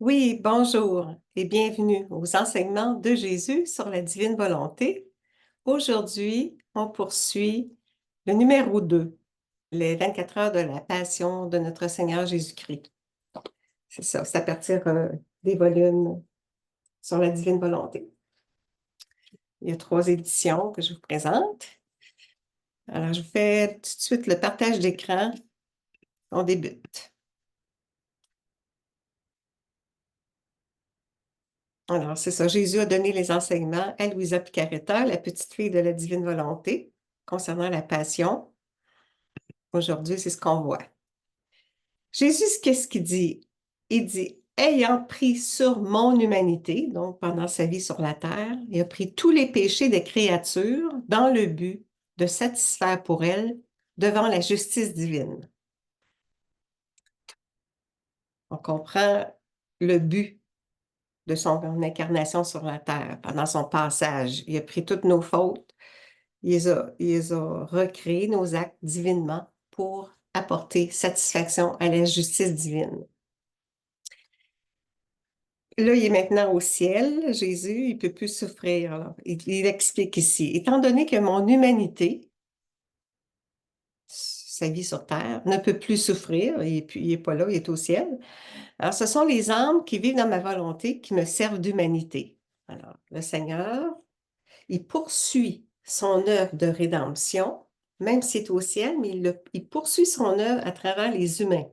Oui, bonjour et bienvenue aux enseignements de Jésus sur la divine volonté. Aujourd'hui, on poursuit le numéro 2, les 24 heures de la passion de notre Seigneur Jésus-Christ. C'est ça, c'est à partir des volumes sur la divine volonté. Il y a 3 éditions que je vous présente. Alors, je vous fais tout de suite le partage d'écran. On débute. Alors, c'est ça, Jésus a donné les enseignements à Louisa Picaretta, la petite fille de la divine volonté, concernant la passion. Aujourd'hui, c'est ce qu'on voit. Jésus, qu'est-ce qu'il dit? Il dit, ayant pris sur mon humanité, donc pendant sa vie sur la terre, il a pris tous les péchés des créatures dans le but de satisfaire pour elles devant la justice divine. On comprend le but de son incarnation sur la terre pendant son passage. Il a pris toutes nos fautes, il les a recréés, nos actes, divinement, pour apporter satisfaction à la justice divine. Là, il est maintenant au ciel, Jésus, il ne peut plus souffrir. Alors, il explique ici, étant donné que mon humanité, sa vie sur terre, ne peut plus souffrir, il n'est pas là, il est au ciel. Alors, ce sont les âmes qui vivent dans ma volonté qui me servent d'humanité. Alors, le Seigneur, il poursuit son œuvre de rédemption, même s'il est au ciel, mais il poursuit son œuvre à travers les humains,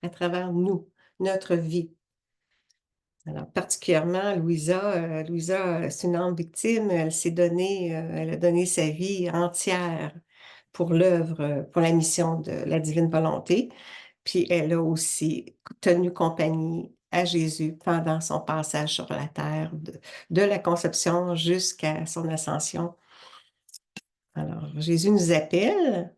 à travers nous, notre vie. Alors, particulièrement, Louisa, c'est une âme victime. Elle s'est donnée, elle a donné sa vie entière pour l'œuvre, pour la mission de la divine volonté. Puis elle a aussi tenu compagnie à Jésus pendant son passage sur la terre, de la conception jusqu'à son ascension. Alors, Jésus nous appelle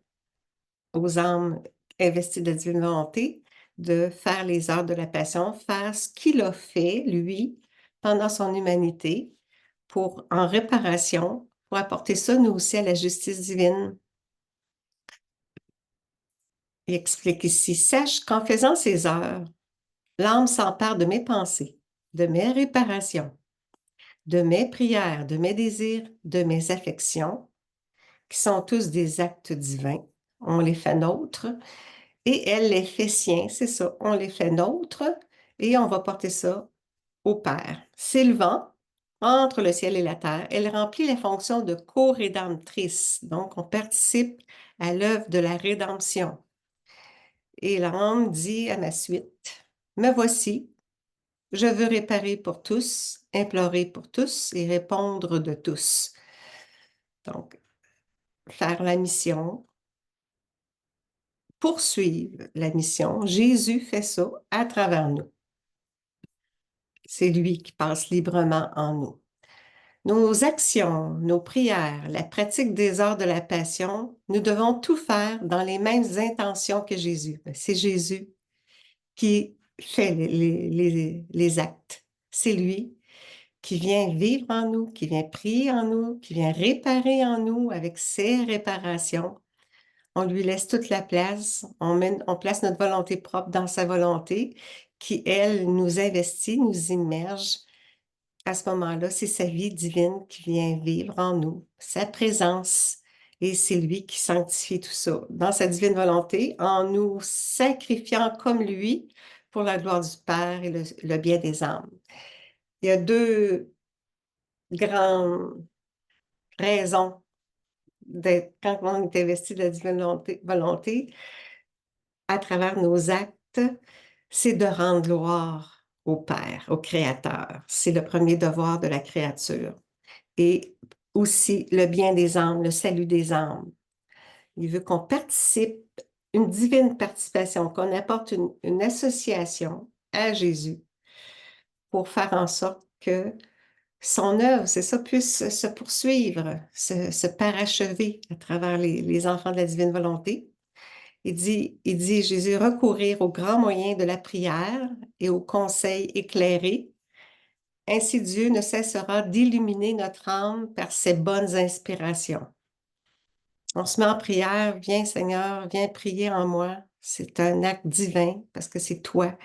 aux âmes investies de la divine volonté de faire les heures de la passion, faire ce qu'il a fait, lui, pendant son humanité, en réparation, pour apporter ça, nous aussi, à la justice divine. Il explique ici, sache qu'en faisant ces heures, l'âme s'empare de mes pensées, de mes réparations, de mes prières, de mes désirs, de mes affections, qui sont tous des actes divins. On les fait nôtres et elle les fait siens, c'est ça, on les fait nôtres et on va porter ça au Père. S'élevant entre le ciel et la terre, elle remplit la fonction de co-rédemptrice. Donc, on participe à l'œuvre de la rédemption. Et l'âme dit à ma suite, me voici, je veux réparer pour tous, implorer pour tous et répondre de tous. Donc, faire la mission, poursuivre la mission. Jésus fait ça à travers nous. C'est lui qui passe librement en nous. Nos actions, nos prières, la pratique des heures de la passion, nous devons tout faire dans les mêmes intentions que Jésus. C'est Jésus qui fait les actes. C'est lui qui vient vivre en nous, qui vient prier en nous, qui vient réparer en nous avec ses réparations. On lui laisse toute la place, on place notre volonté propre dans sa volonté qui, elle, nous investit, nous immerge. À ce moment-là, c'est sa vie divine qui vient vivre en nous, sa présence. Et c'est lui qui sanctifie tout ça dans sa divine volonté, en nous sacrifiant comme lui pour la gloire du Père et le bien des âmes. Il y a deux grandes raisons quand on est investi de la divine volonté à travers nos actes, c'est de rendre gloire au Père, au Créateur. C'est le premier devoir de la créature. Et aussi le bien des âmes, le salut des âmes. Il veut qu'on participe, une divine participation, qu'on apporte une association à Jésus pour faire en sorte que son œuvre, c'est ça, puisse se poursuivre, se parachever à travers les enfants de la divine volonté. Il dit, Jésus, recourir aux grands moyens de la prière et aux conseils éclairés. Ainsi, Dieu ne cessera d'illuminer notre âme par ses bonnes inspirations. On se met en prière, viens Seigneur, viens prier en moi. C'est un acte divin parce que c'est toi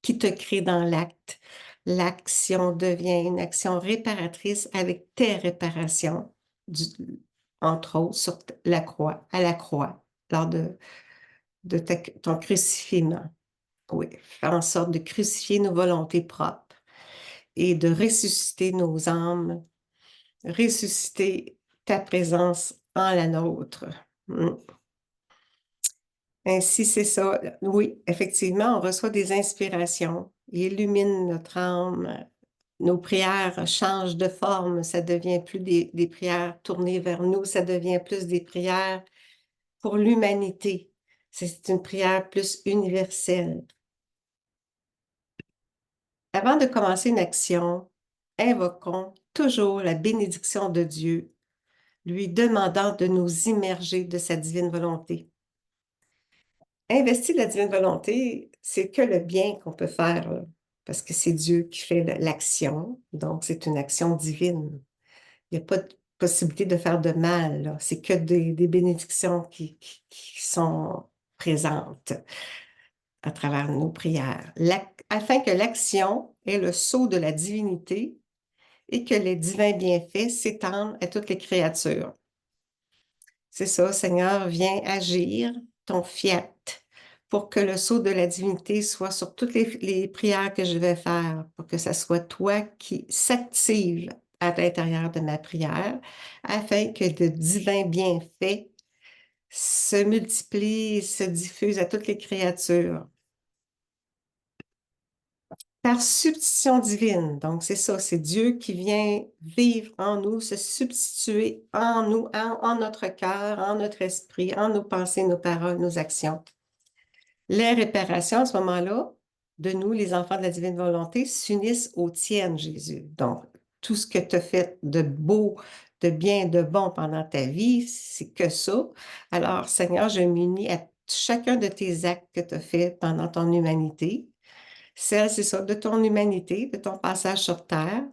qui te crée dans l'acte. L'action devient une action réparatrice avec tes réparations, entre autres sur la croix, à la croix, lors de ton crucifixion. Oui, faire en sorte de crucifier nos volontés propres et de ressusciter nos âmes, ressusciter ta présence en la nôtre. Mm. Ainsi, c'est ça. Oui, effectivement, on reçoit des inspirations. Il illumine notre âme. Nos prières changent de forme. Ça devient plus des prières tournées vers nous. Ça devient plus des prières pour l'humanité. C'est une prière plus universelle. Avant de commencer une action, invoquons toujours la bénédiction de Dieu, lui demandant de nous immerger de sa divine volonté. Investir la divine volonté, c'est que le bien qu'on peut faire, là, parce que c'est Dieu qui fait l'action, donc c'est une action divine. Il n'y a pas de possibilité de faire de mal, là. C'est que des bénédictions qui sont présentes à travers nos prières, afin que l'action ait le sceau de la divinité et que les divins bienfaits s'étendent à toutes les créatures. C'est ça, Seigneur, viens agir ton fiat pour que le sceau de la divinité soit sur toutes les prières que je vais faire, pour que ce soit toi qui s'active à l'intérieur de ma prière, afin que de divins bienfaits se multiplient, se diffusent à toutes les créatures. Par substitution divine, donc c'est ça, c'est Dieu qui vient vivre en nous, se substituer en nous, en notre cœur, en notre esprit, en nos pensées, nos paroles, nos actions. Les réparations, à ce moment-là, de nous, les enfants de la divine volonté, s'unissent aux tiennes, Jésus. Donc, tout ce que tu as fait de beau, de bien, de bon pendant ta vie, c'est que ça. Alors, Seigneur, je m'unis à chacun de tes actes que tu as fait pendant ton humanité. C'est ça, de ton humanité, de ton passage sur terre.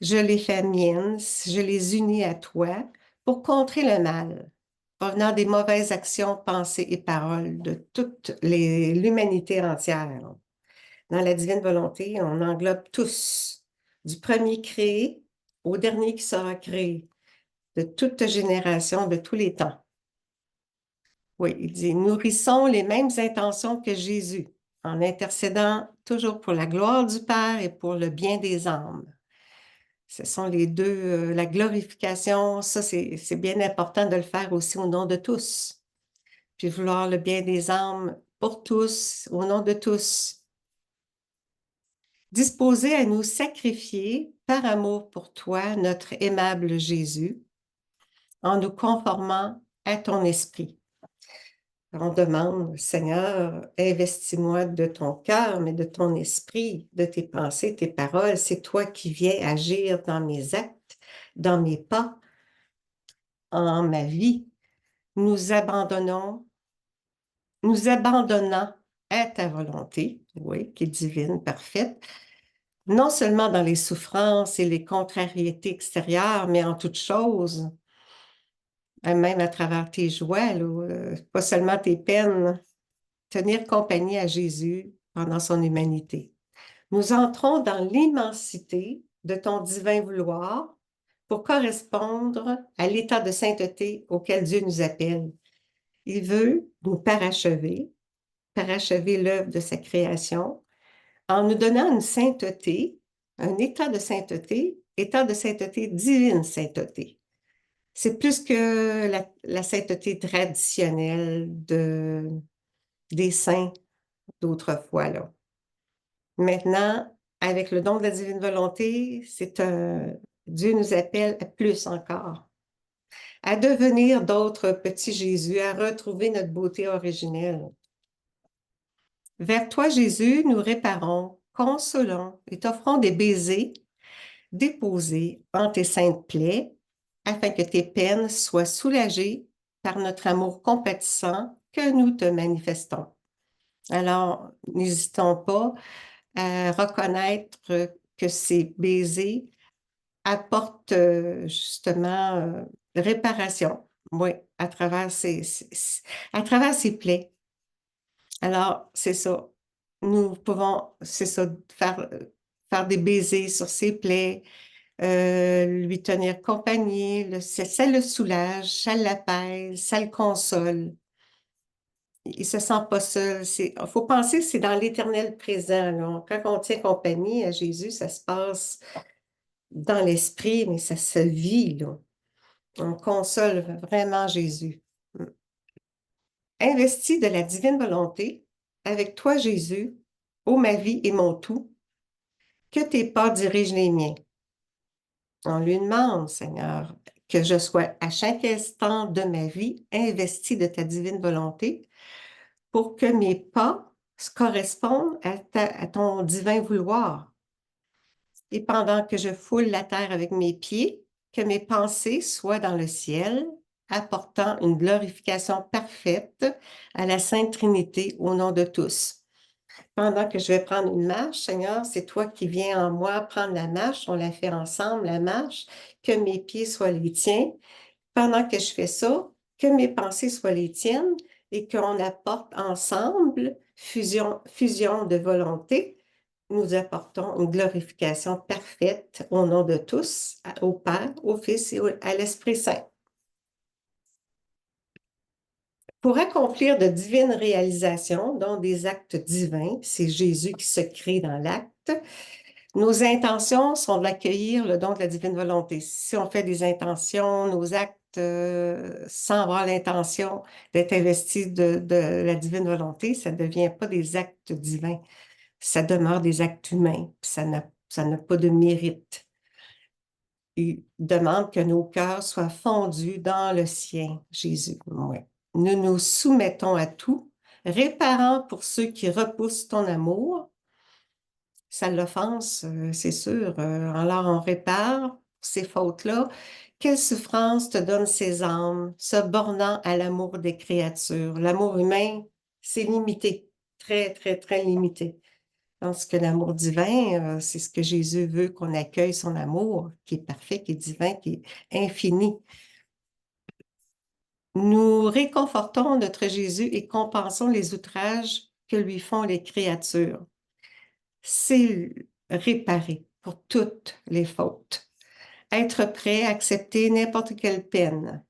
Je les fais miennes, je les unis à toi pour contrer le mal, provenant des mauvaises actions, pensées et paroles de toute l'humanité entière. Dans la divine volonté, on englobe tous, du premier créé au dernier qui sera créé, de toute génération, de tous les temps. Oui, il dit, nourrissons les mêmes intentions que Jésus, en intercédant toujours pour la gloire du Père et pour le bien des âmes. Ce sont les deux, la glorification, ça c'est bien important de le faire aussi au nom de tous. Puis vouloir le bien des âmes pour tous, au nom de tous. Disposés à nous sacrifier par amour pour toi, notre aimable Jésus, en nous conformant à ton esprit. On demande, Seigneur, investis-moi de ton cœur, mais de ton esprit, de tes pensées, tes paroles. C'est toi qui viens agir dans mes actes, dans mes pas, en ma vie. Nous abandonnons, nous abandonnant à ta volonté, oui, qui est divine, parfaite, non seulement dans les souffrances et les contrariétés extérieures, mais en toutes choses, même à travers tes joies, là, pas seulement tes peines, tenir compagnie à Jésus pendant son humanité. Nous entrons dans l'immensité de ton divin vouloir pour correspondre à l'état de sainteté auquel Dieu nous appelle. Il veut nous parachever l'œuvre de sa création en nous donnant une sainteté, un état de sainteté, divine sainteté. C'est plus que la sainteté traditionnelle des saints d'autrefois, là. Maintenant, avec le don de la divine volonté, Dieu nous appelle à plus encore, à devenir d'autres petits Jésus, à retrouver notre beauté originelle. Vers toi, Jésus, nous réparons, consolons et t'offrons des baisers déposés en tes saintes plaies, afin que tes peines soient soulagées par notre amour compatissant que nous te manifestons. Alors, n'hésitons pas à reconnaître que ces baisers apportent justement réparation, oui, à travers ces plaies. Alors, c'est ça. Nous pouvons, c'est ça, faire des baisers sur ses plaies, lui tenir compagnie, ça le soulage, ça l'apaise, ça le console. Il se sent pas seul. Il faut penser que c'est dans l'éternel présent, là. Quand on tient compagnie à Jésus, ça se passe dans l'esprit, mais ça se vit, là. On console vraiment Jésus. Investis de la divine volonté, avec toi, Jésus, ô ma vie et mon tout, que tes pas dirigent les miens. On lui demande, Seigneur, que je sois à chaque instant de ma vie investi de ta divine volonté pour que mes pas correspondent à ton divin vouloir. Et pendant que je foule la terre avec mes pieds, que mes pensées soient dans le ciel, apportant une glorification parfaite à la Sainte Trinité au nom de tous. Pendant que je vais prendre une marche, Seigneur, c'est toi qui viens en moi prendre la marche. On la fait ensemble, la marche. Que mes pieds soient les tiens. Pendant que je fais ça, que mes pensées soient les tiennes et qu'on apporte ensemble, fusion de volonté, nous apportons une glorification parfaite au nom de tous, au Père, au Fils et à l'Esprit Saint. Pour accomplir de divines réalisations, dont des actes divins, c'est Jésus qui se crée dans l'acte, nos intentions sont d'accueillir le don de la divine volonté. Si on fait des intentions, nos actes, sans avoir l'intention d'être investi de la divine volonté, ça ne devient pas des actes divins. Ça demeure des actes humains, puis ça n'a pas de mérite. Il demande que nos cœurs soient fondus dans le sien, Jésus. Ouais. Nous nous soumettons à tout, réparant pour ceux qui repoussent ton amour. Ça l'offense, c'est sûr. Alors on répare ces fautes-là. Quelle souffrance te donnent ces âmes, se bornant à l'amour des créatures. L'amour humain, c'est limité, très, très, très limité. Parce que l'amour divin, c'est ce que Jésus veut, qu'on accueille son amour, qui est parfait, qui est divin, qui est infini. Nous réconfortons notre Jésus et compensons les outrages que lui font les créatures. C'est réparer pour toutes les fautes. Être prêt à accepter n'importe quelle peine.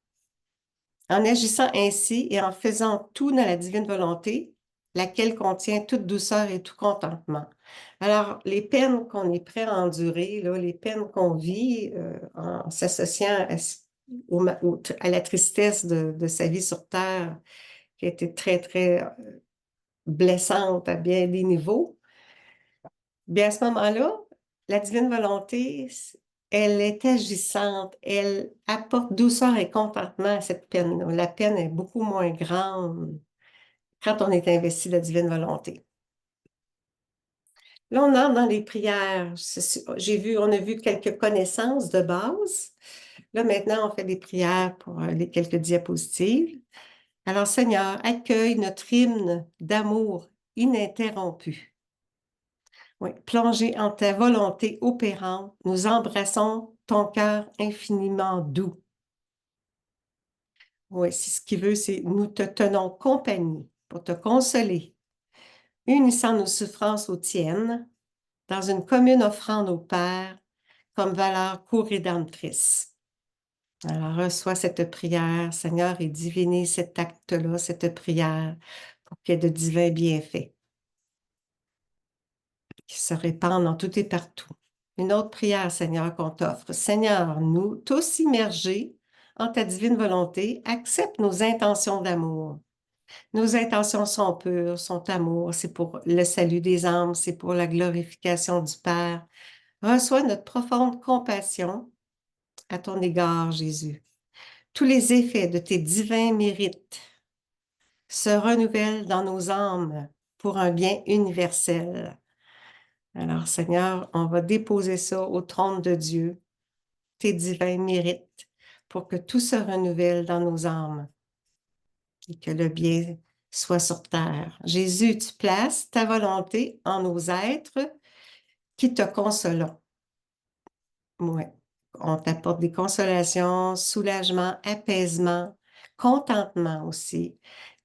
En agissant ainsi et en faisant tout dans la divine volonté, laquelle contient toute douceur et tout contentement. Alors, les peines qu'on est prêt à endurer, là, les peines qu'on vit en s'associant à la tristesse de sa vie sur Terre, qui a été très, très blessante à bien des niveaux, bien à ce moment-là, la divine volonté, elle est agissante, elle apporte douceur et contentement à cette peine. La peine est beaucoup moins grande quand on est investi de la divine volonté. Là, on entre dans les prières. On a vu quelques connaissances de base. Là, maintenant, on fait des prières pour les quelques diapositives. Alors, Seigneur, accueille notre hymne d'amour ininterrompu. Oui, plongé en ta volonté opérante, nous embrassons ton cœur infiniment doux. Oui, c'est ce qu'il veut, c'est nous te tenons compagnie pour te consoler, unissant nos souffrances aux tiennes, dans une commune offrande au Père comme valeur co-rédemptrice. Alors, reçois cette prière, Seigneur, et divinis cet acte-là, cette prière, pour qu'il y ait de divins bienfaits qui se répandent en tout et partout. Une autre prière, Seigneur, qu'on t'offre. Seigneur, nous, tous immergés en ta divine volonté, accepte nos intentions d'amour. Nos intentions sont pures, sont amour, c'est pour le salut des âmes, c'est pour la glorification du Père. Reçois notre profonde compassion à ton égard, Jésus. Tous les effets de tes divins mérites se renouvellent dans nos âmes pour un bien universel. Alors, Seigneur, on va déposer ça au trône de Dieu, tes divins mérites, pour que tout se renouvelle dans nos âmes et que le bien soit sur terre. Jésus, tu places ta volonté en nos êtres qui te consolons. Oui, on t'apporte des consolations, soulagement, apaisement, contentement aussi.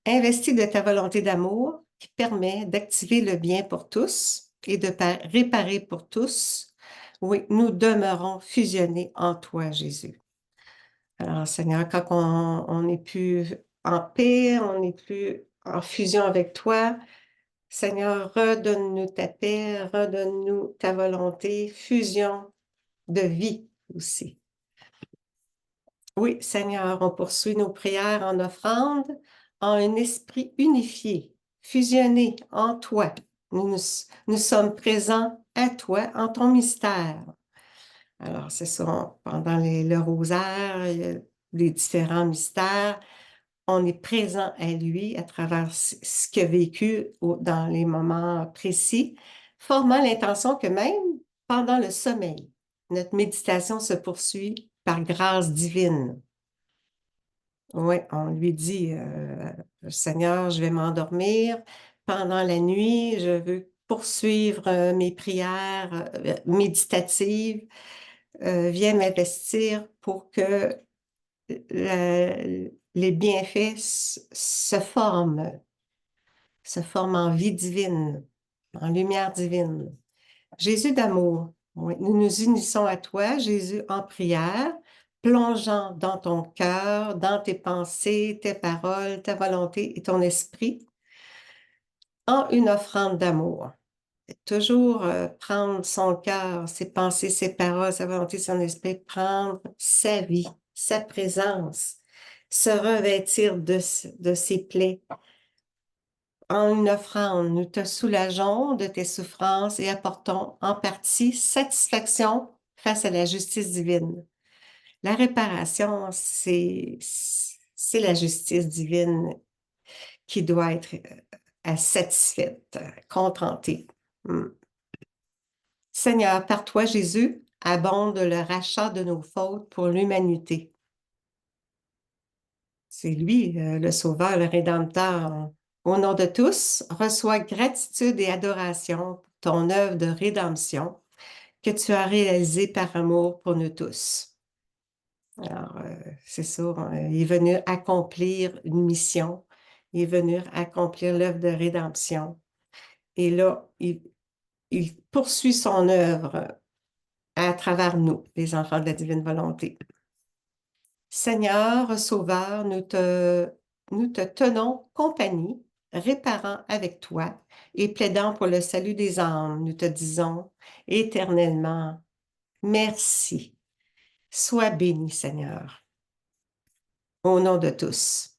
Investis de ta volonté d'amour, qui permet d'activer le bien pour tous et de réparer pour tous. Oui, nous demeurons fusionnés en toi, Jésus. Alors, Seigneur, quand on n'est plus en paix, on n'est plus en fusion avec toi, Seigneur, redonne-nous ta paix, redonne-nous ta volonté, fusion de vie aussi. Oui, Seigneur, on poursuit nos prières en offrande, en un esprit unifié, fusionné en toi. Nous sommes présents à toi, en ton mystère. Alors, c'est ça, pendant le rosaire, il y a les différents mystères, on est présent à lui à travers ce qu'il a vécu dans les moments précis, formant l'intention que même pendant le sommeil, notre méditation se poursuit par grâce divine. Oui, on lui dit, Seigneur, je vais m'endormir. Pendant la nuit, je veux poursuivre mes prières méditatives. Viens m'investir pour que les bienfaits se forment en vie divine, en lumière divine. Jésus d'amour, oui, nous nous unissons à toi, Jésus, en prière, plongeant dans ton cœur, dans tes pensées, tes paroles, ta volonté et ton esprit, en une offrande d'amour. Toujours prendre son cœur, ses pensées, ses paroles, sa volonté, son esprit, prendre sa vie, sa présence, se revêtir de ses plaies. En une offrande, nous te soulageons de tes souffrances et apportons en partie satisfaction face à la justice divine. La réparation, c'est la justice divine qui doit être satisfaite, contentée. Seigneur, par toi, Jésus, abonde le rachat de nos fautes pour l'humanité. C'est lui, le Sauveur, le Rédempteur. Au nom de tous, reçois gratitude et adoration pour ton œuvre de rédemption que tu as réalisée par amour pour nous tous. Alors, c'est ça, il est venu accomplir une mission, il est venu accomplir l'œuvre de rédemption. Et là, il poursuit son œuvre à travers nous, les enfants de la divine volonté. Seigneur, Sauveur, nous te tenons compagnie, réparant avec toi et plaidant pour le salut des âmes. Nous te disons éternellement, merci. Sois béni, Seigneur. Au nom de tous.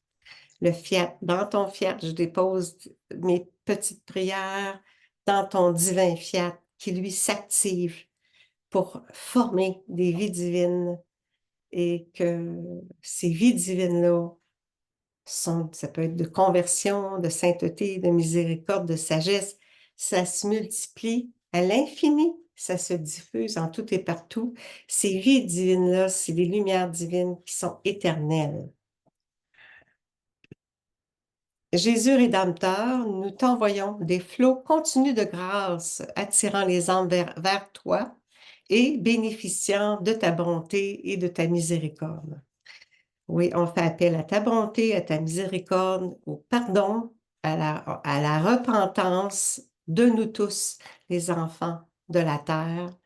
Le fiat, dans ton fiat, je dépose mes petites prières dans ton divin fiat qui lui s'active pour former des vies divines et que ces vies divines-là ça peut être de conversion, de sainteté, de miséricorde, de sagesse, ça se multiplie à l'infini, ça se diffuse en tout et partout. Ces vies divines-là, c'est des lumières divines qui sont éternelles. Jésus Rédempteur, nous t'envoyons des flots continus de grâce, attirant les âmes vers toi et bénéficiant de ta bonté et de ta miséricorde. Oui, on fait appel à ta bonté, à ta miséricorde, au pardon, à la repentance de nous tous, les enfants de la terre.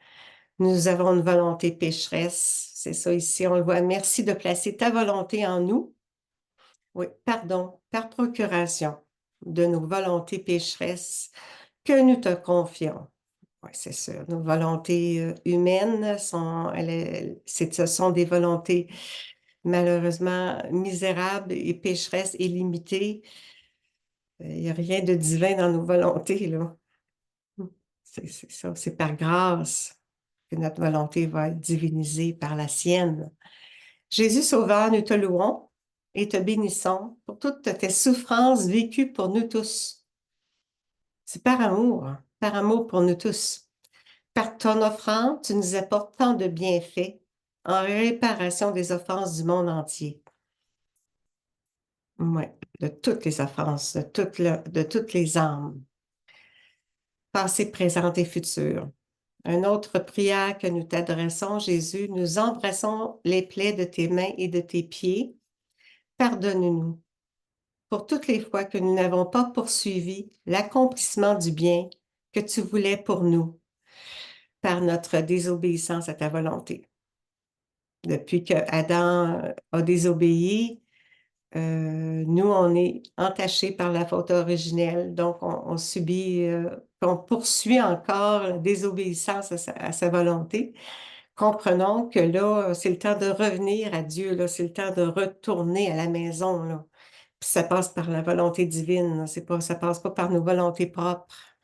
Nous avons une volonté pécheresse, c'est ça ici, on le voit. Merci de placer ta volonté en nous. Oui, pardon, par procuration de nos volontés pécheresses que nous te confions. Oui, c'est sûr. Nos volontés humaines ce sont des volontés malheureusement misérables et pécheresses et limitées. Il n'y a rien de divin dans nos volontés, là. C'est ça, c'est par grâce que notre volonté va être divinisée par la sienne. Jésus Sauveur, nous te louons et te bénissons pour toutes tes souffrances vécues pour nous tous. C'est par amour pour nous tous. Par ton offrande, tu nous apportes tant de bienfaits en réparation des offenses du monde entier. Oui, de toutes les offenses, de toutes les âmes, passées, présentes et futures. Une autre prière que nous t'adressons, Jésus, nous embrassons les plaies de tes mains et de tes pieds. Pardonne-nous. pour toutes les fois que nous n'avons pas poursuivi l'accomplissement du bien que tu voulais pour nous par notre désobéissance à ta volonté. Depuis que Adam a désobéi, nous, on est entachés par la faute originelle, donc on subit, on poursuit encore la désobéissance à sa volonté. Comprenons que là, c'est le temps de revenir à Dieu, là, c'est le temps de retourner à la maison, là. Puis ça passe par la volonté divine, là. C'est pas, ça passe pas par nos volontés propres.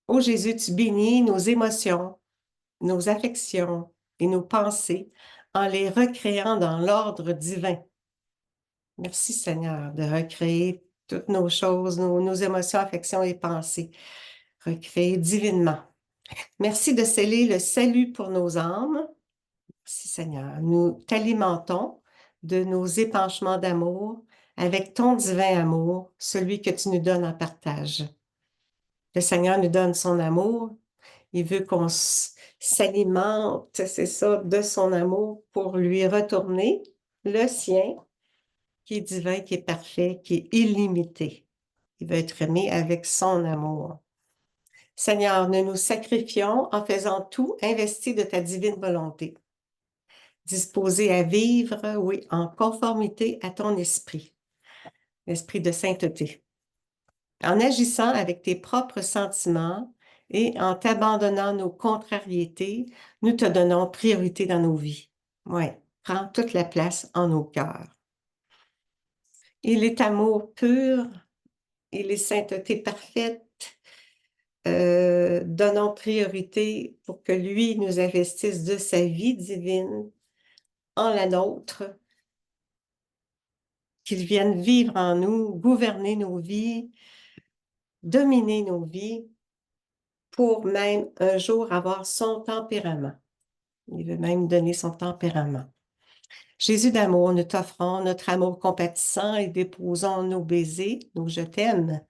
Ô Jésus, tu bénis nos émotions, nos affections et nos pensées en les recréant dans l'ordre divin. Merci Seigneur de recréer toutes nos choses, nos émotions, affections et pensées, recréer divinement. Merci de sceller le salut pour nos âmes. Merci Seigneur. Nous t'alimentons de nos épanchements d'amour avec ton divin amour, celui que tu nous donnes en partage. Le Seigneur nous donne son amour. Il veut qu'on s'alimente, c'est ça, de son amour pour lui retourner le sien, qui est divin, qui est parfait, qui est illimité. Il veut être aimé avec son amour. Seigneur, nous nous sacrifions en faisant tout investi de ta divine volonté, disposé à vivre, oui, en conformité à ton esprit, l'esprit de sainteté, en agissant avec tes propres sentiments et en t'abandonnant nos contrariétés, nous te donnons priorité dans nos vies. Oui, prends toute la place en nos cœurs. Il est amour pur, il est sainteté parfaite. Donnons priorité pour que lui nous investisse de sa vie divine en la nôtre, qu'il vienne vivre en nous, gouverner nos vies, dominer nos vies, pour même un jour avoir son tempérament. Il veut même donner son tempérament. Jésus d'amour, nous t'offrons notre amour compatissant et déposons nos baisers, nos je t'aime,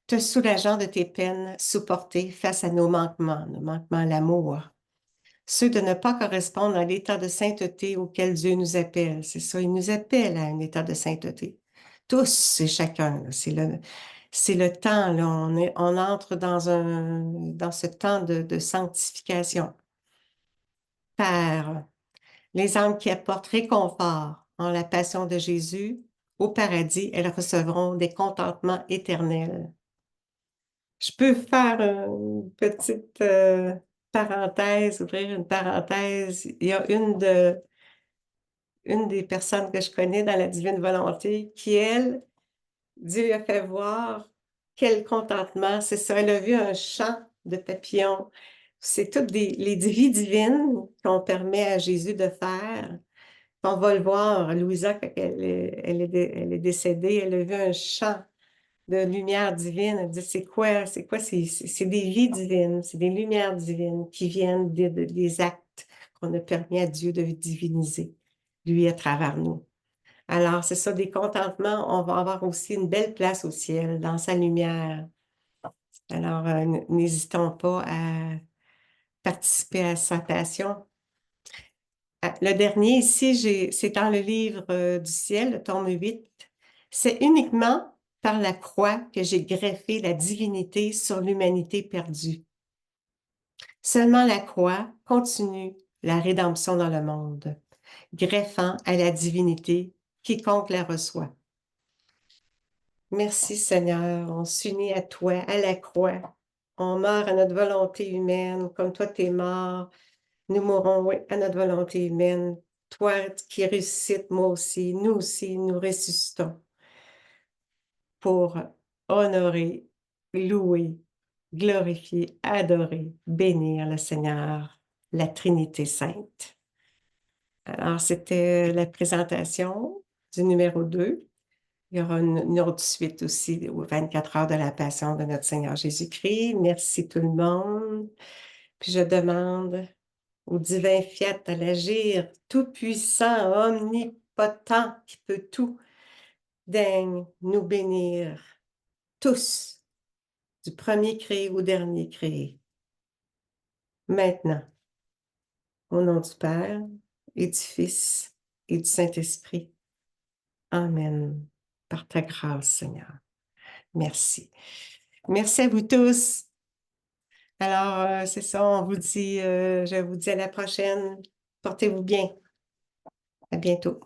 te soulageant de tes peines supportées face à nos manquements à l'amour. Ceux de ne pas correspondre à l'état de sainteté auquel Dieu nous appelle. C'est ça, il nous appelle à un état de sainteté. Tous et chacun, c'est le temps, là, on entre dans ce temps de sanctification. Père, les âmes qui apportent réconfort en la passion de Jésus, au paradis, elles recevront des contentements éternels. Je peux faire une petite parenthèse, ouvrir une parenthèse. Il y a une des personnes que je connais dans la divine volonté qui, elle, Dieu a fait voir quel contentement. C'est ça, elle a vu un champ de papillons. C'est toutes les vies divines qu'on permet à Jésus de faire. On va le voir, Louisa, quand elle est décédée, elle a vu un champ de lumière divine. Elle dit, c'est quoi? C'est des vies divines, c'est des lumières divines qui viennent des actes qu'on a permis à Dieu de diviniser, lui, à travers nous. Alors, c'est ça, des contentements. On va avoir aussi une belle place au ciel, dans sa lumière. Alors, n'hésitons pas à participer à sa passion. Le dernier ici, c'est dans le livre du ciel, le tome 8. C'est uniquement par la croix que j'ai greffé la divinité sur l'humanité perdue. Seulement la croix continue la rédemption dans le monde, greffant à la divinité quiconque la reçoit. Merci Seigneur, on s'unit à toi, à la croix. On meurt à notre volonté humaine, comme toi t'es mort. Nous mourrons, oui, à notre volonté humaine. Toi qui ressuscites, moi aussi, nous ressuscitons pour honorer, louer, glorifier, adorer, bénir le Seigneur, la Trinité sainte. Alors, c'était la présentation du numéro 2. Il y aura une autre suite aussi aux 24 heures de la Passion de notre Seigneur Jésus-Christ. Merci tout le monde. Puis je demande au divin fiat à l'agir, tout-puissant, omnipotent, qui peut tout, daigne nous bénir tous, du premier créé au dernier créé. Maintenant, au nom du Père et du Fils et du Saint-Esprit. Amen. par ta grâce, Seigneur. Merci. Merci à vous tous. Alors, c'est ça, je vous dis à la prochaine. Portez-vous bien. À bientôt.